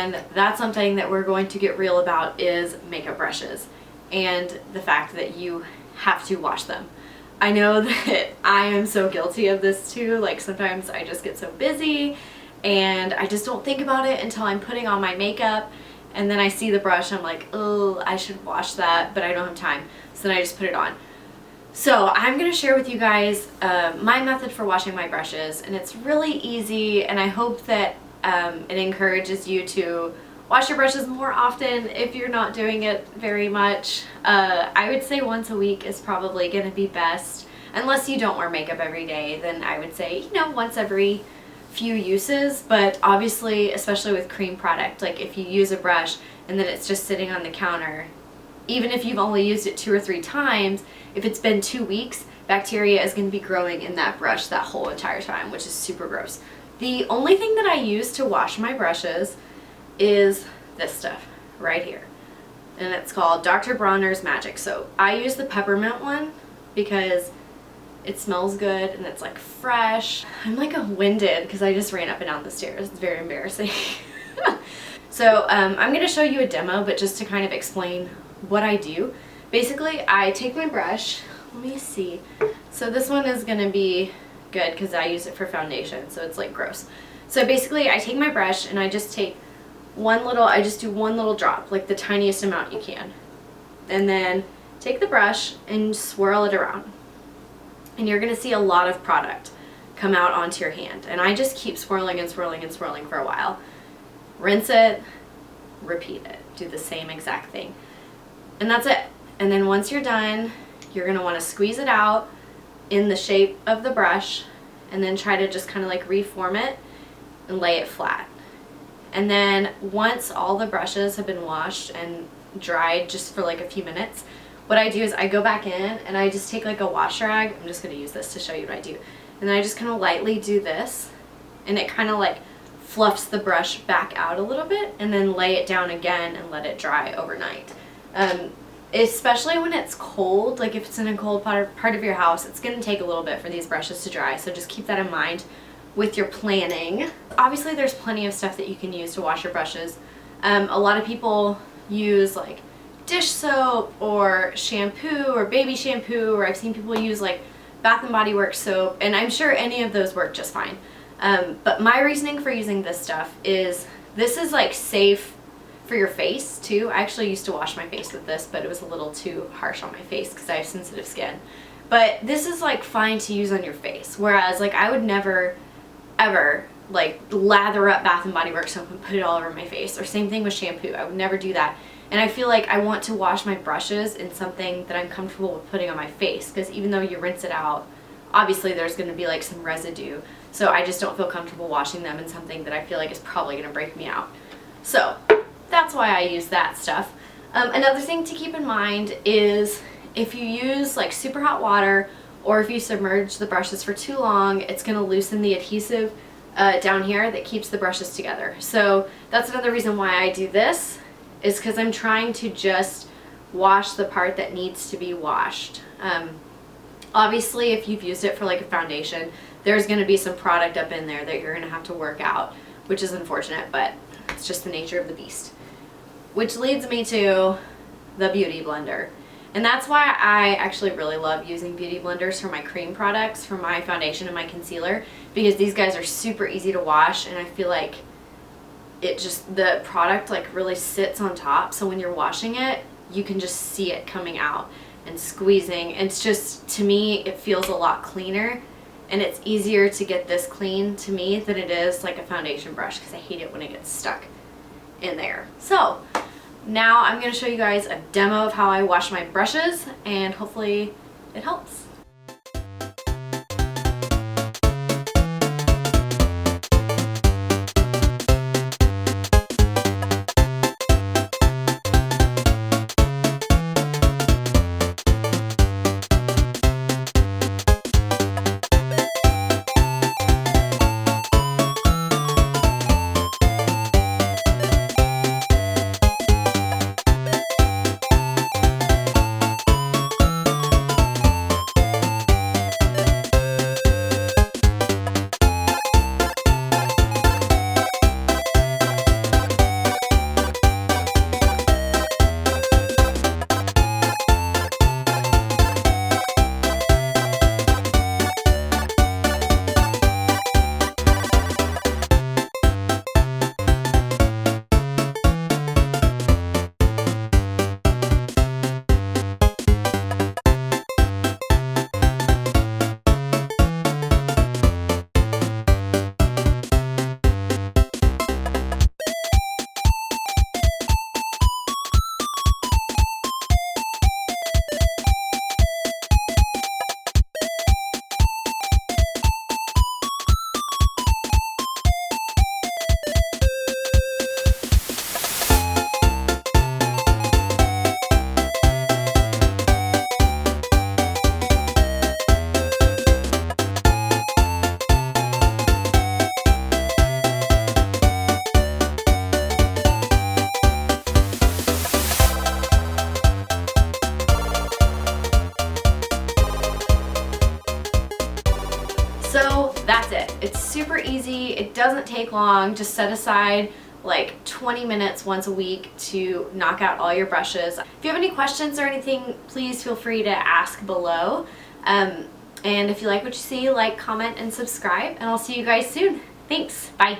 And that's something that we're going to get real about is makeup brushes and the fact that you have to wash them. I know that I am so guilty of this too. Like sometimes I just get so busy and I just don't think about it until I'm putting on my makeup, and then I see the brush and I'm like, oh, I should wash that, but I don't have time. So then I just put it on. So I'm going to share with you guys my method for washing my brushes, and it's really easy, and I hope that it encourages you to wash your brushes more often if you're not doing it very much. I would say once a week is probably going to be best. Unless you don't wear makeup every day, then I would say, you know, once every few uses. But obviously, especially with cream product, like if you use a brush and then it's just sitting on the counter, even if you've only used it 2 or 3 times, if it's been 2 weeks, bacteria is going to be growing in that brush that whole entire time, which is super gross. The only thing that I use to wash my brushes is this stuff right here, and it's called Dr. Bronner's Magic Soap. I use the peppermint one because it smells good and it's like fresh. I'm like winded because I just ran up and down the stairs. It's very embarrassing. So I'm going to show you a demo, but just to kind of explain what I do. Basically, I take my brush. Let me see. So this one is going to be good because I use it for foundation, so it's like gross. So basically, I take my brush and I just take I just do one little drop, like the tiniest amount you can. And then take the brush and swirl it around. And you're going to see a lot of product come out onto your hand. And I just keep swirling and swirling and swirling for a while. Rinse it, repeat it. Do the same exact thing. And that's it. And then once you're done, you're going to want to squeeze it out in the shape of the brush and then try to just kind of like reform it and lay it flat. And then once all the brushes have been washed and dried just for like a few minutes, what I do is I go back in and I just take like a wash rag. I'm just going to use this to show you what I do. And then I just kind of lightly do this, and it kind of like fluffs the brush back out a little bit, and then lay it down again and let it dry overnight. Especially when it's cold, like if it's in a cold part of your house, it's going to take a little bit for these brushes to dry. So just keep that in mind with your planning. Obviously there's plenty of stuff that you can use to wash your brushes. A lot of people use like dish soap or shampoo or baby shampoo, or I've seen people use like Bath and Body Works soap, and I'm sure any of those work just fine. But my reasoning for using this stuff is this is like safe for your face too. I actually used to wash my face with this, but it was a little too harsh on my face because I have sensitive skin. But this is like fine to use on your face, whereas like I would never ever like lather up Bath and Body Works soap and put it all over my face, or same thing with shampoo. I would never do that. And I feel like I want to wash my brushes in something that I'm comfortable with putting on my face, because even though you rinse it out, obviously there's going to be like some residue. So I just don't feel comfortable washing them in something that I feel like is probably going to break me out. So that's why I use that stuff. Another thing to keep in mind is if you use like super hot water, or if you submerge the brushes for too long, it's going to loosen the adhesive down here that keeps the brushes together. So that's another reason why I do this, is because I'm trying to just wash the part that needs to be washed. Obviously, if you've used it for like a foundation, there's going to be some product up in there that you're going to have to work out, which is unfortunate, but it's just the nature of the beast. Which leads me to the Beauty Blender. And that's why I actually really love using beauty blenders for my cream products, for my foundation and my concealer, because these guys are super easy to wash, and I feel like it just, the product like really sits on top, so when you're washing it, you can just see it coming out and squeezing. It's just, to me, it feels a lot cleaner, and it's easier to get this clean to me than it is like a foundation brush, because I hate it when it gets stuck in there. So now I'm going to show you guys a demo of how I wash my brushes, and hopefully it helps. So that's it. It's super easy. It doesn't take long. Just set aside like 20 minutes once a week to knock out all your brushes. If you have any questions or anything, please feel free to ask below. And if you like what you see, like, comment, and subscribe, and I'll see you guys soon. Thanks. Bye.